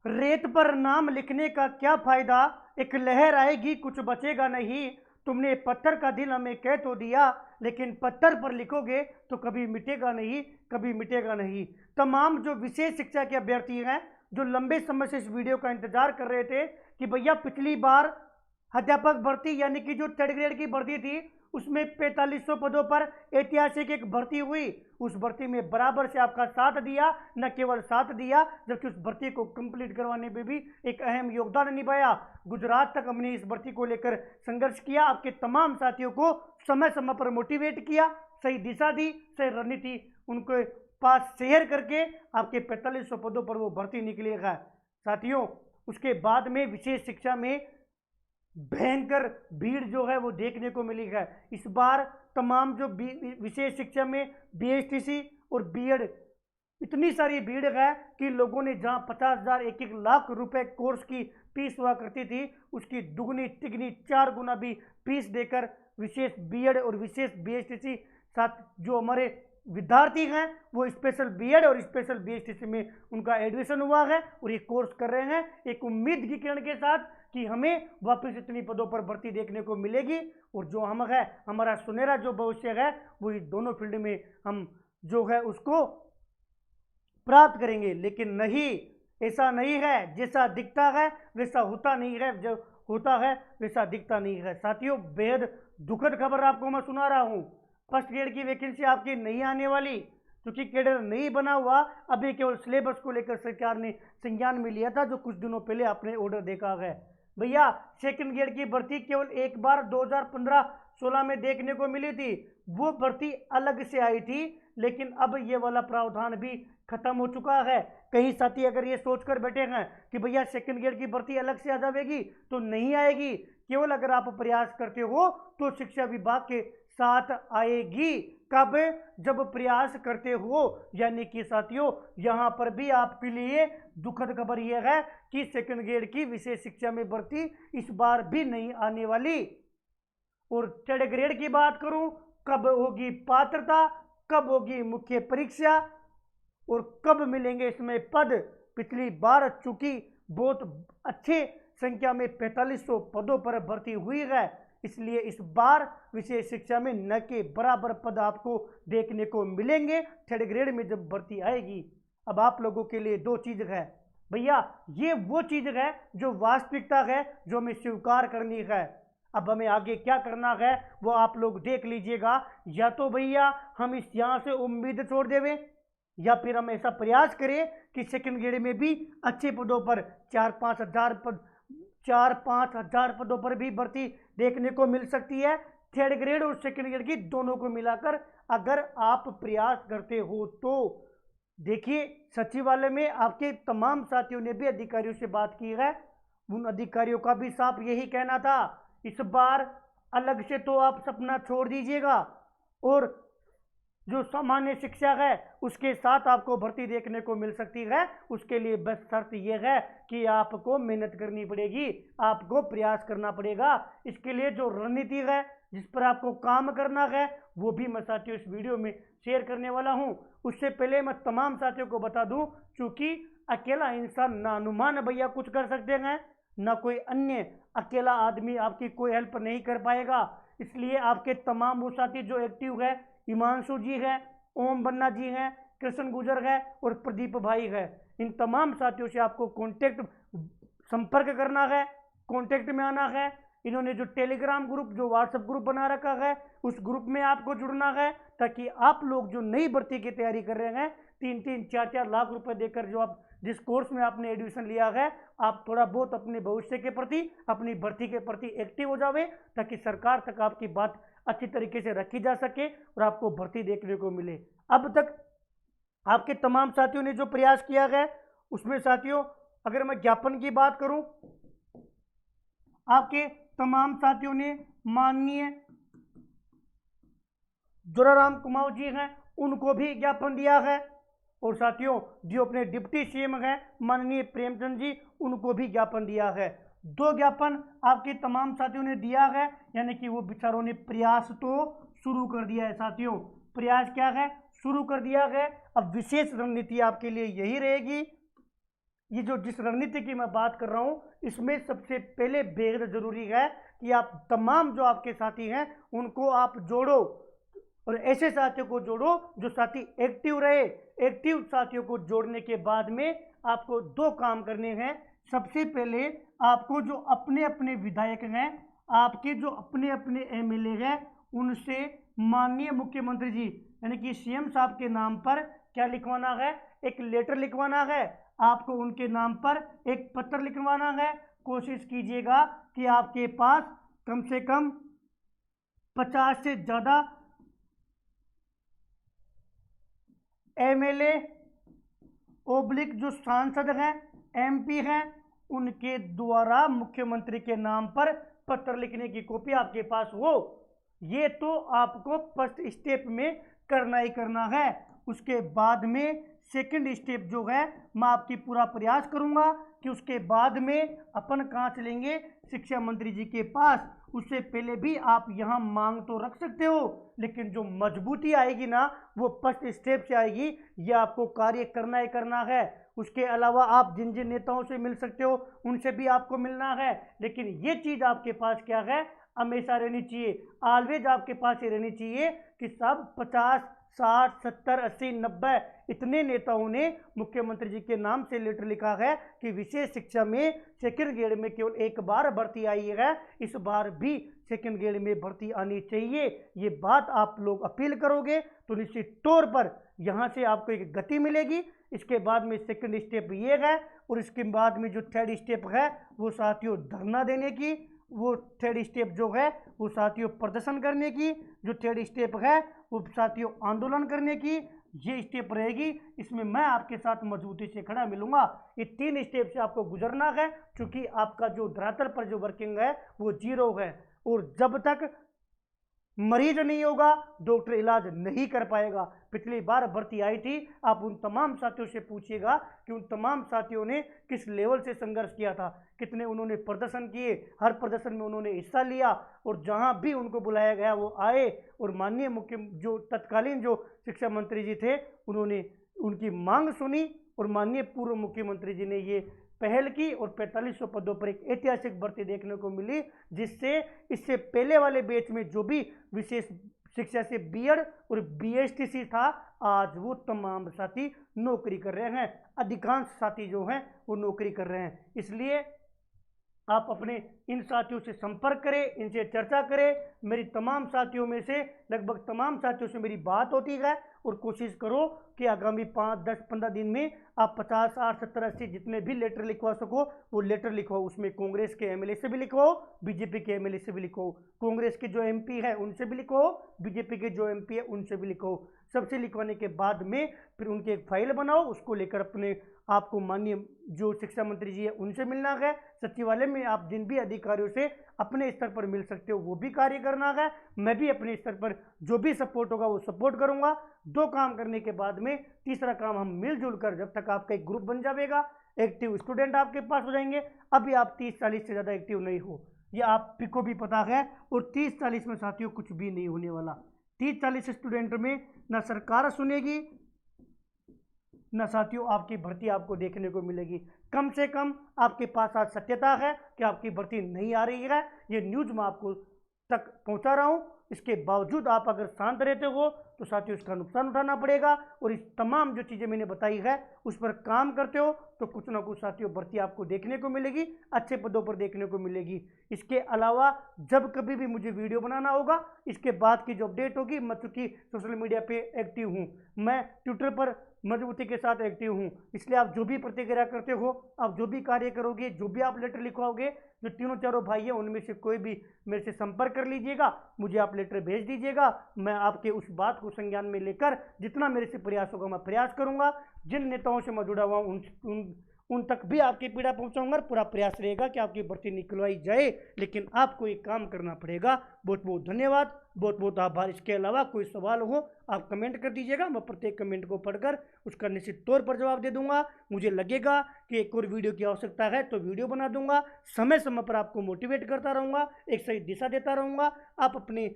रेत पर नाम लिखने का क्या फायदा, एक लहर आएगी कुछ बचेगा नहीं। तुमने पत्थर का दिल हमें कह तो दिया, लेकिन पत्थर पर लिखोगे तो कभी मिटेगा नहीं, कभी मिटेगा नहीं। तमाम जो विशेष शिक्षा के अभ्यर्थी हैं, जो लंबे समय से इस वीडियो का इंतजार कर रहे थे कि भैया पिछली बार अध्यापक भर्ती यानी कि जो थर्ड ग्रेड की भर्ती थी उसमें 4500 पदों पर ऐतिहासिक एक भर्ती हुई, उस भर्ती में बराबर से आपका साथ दिया, न केवल साथ दिया जबकि उस भर्ती को कंप्लीट करवाने में भी एक अहम योगदान निभाया। गुजरात तक हमने इस भर्ती को लेकर संघर्ष किया, आपके तमाम साथियों को समय समय पर मोटिवेट किया, सही दिशा दी, सही रणनीति उनके पास शेयर करके आपके 4500 पदों पर वो भर्ती निकलेगा। साथियों, उसके बाद में विशेष शिक्षा में भयंकर भीड़ जो है वो देखने को मिली है। इस बार तमाम जो विशेष शिक्षा में बीएसटीसी और बीएड, इतनी सारी भीड़ है कि लोगों ने जहां 50,000 1-1 लाख रुपए कोर्स की फीस हुआ करती थी उसकी दुगनी तिगनी 4 गुना भी फीस देकर विशेष बीएड और विशेष बीएसटीसी साथ जो हमारे विद्यार्थी हैं वो स्पेशल बीएड और स्पेशल बीएसटीसी में उनका एडमिशन हुआ है और ये कोर्स कर रहे हैं एक उम्मीद की किरण के साथ कि हमें वापस इतनी पदों पर भर्ती देखने को मिलेगी और जो हम है हमारा सुनहरा जो भविष्य है वो इस दोनों फील्ड में हम जो है उसको प्राप्त करेंगे। लेकिन नहीं, ऐसा नहीं है, जैसा दिखता है वैसा होता नहीं है, जो होता है वैसा दिखता नहीं है। साथियों, बेहद दुखद खबर आपको मैं सुना रहा हूं। फर्स्ट ग्रेड की वैकेंसी आपकी नहीं आने वाली, क्योंकि कैडर नहीं बना हुआ। अभी केवल सिलेबस को लेकर सरकार ने संज्ञान में लिया था, जो कुछ दिनों पहले आपने ऑर्डर देखा है। भैया, सेकंड ग्रेड की भर्ती केवल एक बार 2015-16 में देखने को मिली थी, वो भर्ती अलग से आई थी, लेकिन अब ये वाला प्रावधान भी खत्म हो चुका है। कई साथी अगर ये सोचकर बैठे हैं कि भैया सेकंड ग्रेड की भर्ती अलग से आ जाएगी, तो नहीं आएगी। केवल अगर आप प्रयास करते हो तो शिक्षा विभाग के साथ आएगी। कब? जब प्रयास करते हो। यानी कि साथियों, यहां पर भी आपके लिए दुखद खबर यह है कि सेकंड ग्रेड की विशेष शिक्षा में भर्ती इस बार भी नहीं आने वाली। और थर्ड ग्रेड की बात करूं, कब होगी पात्रता, कब होगी मुख्य परीक्षा और कब मिलेंगे इसमें पद। पिछली बार चूंकि बहुत अच्छे संख्या में 4500 पदों पर भर्ती हुई है, इसलिए इस बार विशेष शिक्षा में न के बराबर पद आपको देखने को मिलेंगे थर्ड ग्रेड में जब भर्ती आएगी। अब आप लोगों के लिए दो चीज है भैया, ये वो चीज है जो वास्तविकता है, जो हमें स्वीकार करनी है। अब हमें आगे क्या करना है वो आप लोग देख लीजिएगा। या तो भैया हम इस यहाँ से उम्मीद छोड़ देवे, या फिर हम ऐसा प्रयास करें कि सेकंड ग्रेड में भी अच्छे पदों पर 4-5 हजार पदों पर भी भर्ती देखने को मिल सकती है। थर्ड ग्रेड और सेकंड ग्रेड की दोनों को मिलाकर अगर आप प्रयास करते हो तो। देखिए, सचिवालय में आपके तमाम साथियों ने भी अधिकारियों से बात की है, उन अधिकारियों का भी साफ यही कहना था, इस बार अलग से तो आप सपना छोड़ दीजिएगा और जो सामान्य शिक्षा है उसके साथ आपको भर्ती देखने को मिल सकती है। उसके लिए बस शर्त यह है कि आपको मेहनत करनी पड़ेगी, आपको प्रयास करना पड़ेगा। इसके लिए जो रणनीति है, जिस पर आपको काम करना है, वो भी मैं साथियों इस वीडियो में शेयर करने वाला हूं। उससे पहले मैं तमाम साथियों को बता दूं, चूंकि अकेला इंसान ना अनुमान भैया कुछ कर सकते हैं, ना कोई अन्य अकेला आदमी आपकी कोई हेल्प नहीं कर पाएगा। इसलिए आपके तमाम वो साथी जो एक्टिव है, हिमांशु जी है, ओम बन्ना जी हैं, कृष्ण गुजर है और प्रदीप भाई है, इन तमाम साथियों से आपको संपर्क करना है, कांटेक्ट में आना है। इन्होंने जो टेलीग्राम ग्रुप, जो व्हाट्सएप ग्रुप बना रखा है, उस ग्रुप में आपको जुड़ना है, ताकि आप लोग जो नई भर्ती की तैयारी कर रहे हैं, 3-3, 4-4 लाख रुपए देकर जो आप जिस कोर्स में आपने एडमिशन लिया है, आप थोड़ा बहुत अपने भविष्य के प्रति, अपनी भर्ती के प्रति एक्टिव हो जावे, ताकि सरकार तक आपकी बात अच्छी तरीके से रखी जा सके और आपको भर्ती देखने को मिले। अब तक आपके तमाम साथियों ने जो प्रयास किया है, उसमें साथियों अगर मैं ज्ञापन की बात करूं, आपके तमाम साथियों ने माननीय जोराराम कुमार जी हैं, उनको भी ज्ञापन दिया है। और साथियों, जो अपने डिप्टी सीएम हैं माननीय प्रेमचंद जी, उनको भी ज्ञापन दिया है। 2 ज्ञापन आपके तमाम साथियों ने दिया है, यानी कि वो बेचारों ने प्रयास तो शुरू कर दिया है। साथियों, प्रयास क्या है, शुरू कर दिया है। अब विशेष रणनीति आपके लिए यही रहेगी ये जो जिस रणनीति की मैं बात कर रहा हूँ, इसमें सबसे पहले बेहद ज़रूरी है कि आप तमाम जो आपके साथी हैं उनको आप जोड़ो, और ऐसे साथियों को जोड़ो जो साथी एक्टिव रहे। एक्टिव साथियों को जोड़ने के बाद में आपको दो काम करने हैं। सबसे पहले आपको जो अपने अपने विधायक हैं, आपके जो अपने अपने एमएलए हैं, उनसे माननीय मुख्यमंत्री जी यानी कि सीएम साहब के नाम पर क्या लिखवाना है, एक लेटर लिखवाना है। आपको उनके नाम पर एक पत्र लिखवाना है। कोशिश कीजिएगा कि आपके पास कम से कम 50 से ज़्यादा एमएलए ओब्लिक जो सांसद हैं, एमपी हैं, उनके द्वारा मुख्यमंत्री के नाम पर पत्र लिखने की कॉपी आपके पास हो। ये तो आपको फर्स्ट स्टेप में करना ही करना है। उसके बाद में सेकंड स्टेप जो है, मैं आपकी पूरा प्रयास करूंगा कि उसके बाद में अपन कहाँ चलेंगे, शिक्षा मंत्री जी के पास। उससे पहले भी आप यहाँ मांग तो रख सकते हो, लेकिन जो मजबूती आएगी ना, वो फर्स्ट स्टेप से आएगी। ये आपको कार्य करना ही करना है। उसके अलावा आप जिन जिन नेताओं से मिल सकते हो उनसे भी आपको मिलना है, लेकिन ये चीज़ आपके पास क्या है, हमेशा रहनी चाहिए, ऑलवेज आपके पास ये रहनी चाहिए कि सब 50, 60, 70, 80, 90 इतने नेताओं ने मुख्यमंत्री जी के नाम से लेटर लिखा है कि विशेष शिक्षा में सेकंड ग्रेड में केवल एक बार भर्ती आई है, इस बार भी सेकंड ग्रेड में भर्ती आनी चाहिए। ये बात आप लोग अपील करोगे तो निश्चित तौर पर यहाँ से आपको एक गति मिलेगी। इसके बाद में सेकंड स्टेप ये है, और इसके बाद में जो थर्ड स्टेप है वो साथियों धरना देने की, वो थर्ड स्टेप जो है वो साथियों प्रदर्शन करने की, जो थर्ड स्टेप है वो साथियों आंदोलन करने की, ये स्टेप रहेगी। इसमें मैं आपके साथ मजबूती से खड़ा मिलूंगा। ये 3 स्टेप से आपको गुजरना है, क्योंकि आपका जो धरातल पर जो वर्किंग है वो 0 है, और जब तक मरीज नहीं होगा डॉक्टर इलाज नहीं कर पाएगा। पिछली बार भर्ती आई थी, आप उन तमाम साथियों से पूछिएगा कि उन तमाम साथियों ने किस लेवल से संघर्ष किया था, कितने उन्होंने प्रदर्शन किए, हर प्रदर्शन में उन्होंने हिस्सा लिया, और जहां भी उनको बुलाया गया वो आए। और माननीय मुख्य जो तत्कालीन जो शिक्षा मंत्री जी थे, उन्होंने उनकी मांग सुनी, और माननीय पूर्व मुख्यमंत्री जी ने ये पहल की, और 4500 पदों पर एक ऐतिहासिक भर्ती देखने को मिली, जिससे इससे पहले वाले बैच में जो भी विशेष शिक्षा से बीएड और बीएसटीसी था, आज वो तमाम साथी नौकरी कर रहे हैं। अधिकांश साथी जो हैं वो नौकरी कर रहे हैं। इसलिए आप अपने इन साथियों से संपर्क करें, इनसे चर्चा करें। मेरी तमाम साथियों में से लगभग तमाम साथियों से मेरी बात होती है, और कोशिश करो कि आगामी 5, 10, 15 दिन में आप 50, 60, 70, 80 जितने भी लेटर लिखवा सको वो लेटर लिखवाओ। उसमें कांग्रेस के एमएलए से भी लिखवाओ, बीजेपी के एमएलए से भी लिखवाओ, कांग्रेस के जो एमपी है उनसे भी लिखवाओ, बीजेपी के जो एमपी है उनसे भी लिखवाओ। सबसे लिखवाने के बाद में फिर उनकी एक फाइल बनाओ, उसको लेकर अपने आपको माननीय जो शिक्षा मंत्री जी है उनसे मिलना है। सचिवालय में आप जिन भी अधिकारियों से अपने स्तर पर मिल सकते हो वो भी कार्य करना है। मैं भी अपने स्तर पर जो भी सपोर्ट होगा वो सपोर्ट करूंगा। 2 काम करने के बाद में तीसरा काम हम मिलजुल कर, जब तक आपका एक ग्रुप बन जाएगा, एक्टिव स्टूडेंट आपके पास हो जाएंगे। अभी आप 30-40 से ज़्यादा एक्टिव नहीं हो, ये आपको भी पता है, और 30-40 में साथियों कुछ भी नहीं होने वाला। 30-40 स्टूडेंट में ना सरकार सुनेगी, न साथियों आपकी भर्ती आपको देखने को मिलेगी। कम से कम आपके पास आज सत्यता है कि आपकी भर्ती नहीं आ रही है। ये न्यूज़ मैं आपको तक पहुंचा रहा हूं। इसके बावजूद आप अगर शांत रहते हो तो साथियों इसका नुकसान उठाना पड़ेगा, और इस तमाम जो चीज़ें मैंने बताई है उस पर काम करते हो तो कुछ ना कुछ साथियों भर्ती आपको देखने को मिलेगी, अच्छे पदों पर देखने को मिलेगी। इसके अलावा जब कभी भी मुझे वीडियो बनाना होगा, इसके बाद की जो अपडेट होगी, मैं चूँकि सोशल मीडिया पे एक्टिव हूँ, मैं ट्विटर पर मजबूती के साथ एक्टिव हूँ, इसलिए आप जो भी प्रतिक्रिया करते हो, आप जो भी कार्य करोगे, जो भी आप लेटर लिखवाओगे, जो तीनों चारों भाई हैं उनमें से कोई भी मेरे से संपर्क कर लीजिएगा, मुझे आप लेटर भेज दीजिएगा। मैं आपके उस बात को संज्ञान में लेकर जितना मेरे से प्रयास होगा मैं प्रयास करूंगा। जिन नेताओं से मैं जुड़ा हुआ हूँ उन तक भी आपकी पीड़ा पहुंचाऊंगा। पूरा प्रयास रहेगा कि आपकी भर्ती निकलवाई जाए, लेकिन आपको एक काम करना पड़ेगा। बहुत बहुत धन्यवाद, बहुत बहुत आभार। इसके अलावा कोई सवाल हो आप कमेंट कर दीजिएगा, मैं प्रत्येक कमेंट को पढ़कर उसका निश्चित तौर पर जवाब दे दूंगा। मुझे लगेगा कि एक और वीडियो की आवश्यकता है तो वीडियो बना दूंगा। समय समय पर आपको मोटिवेट करता रहूँगा, एक सही दिशा देता रहूँगा। आप अपने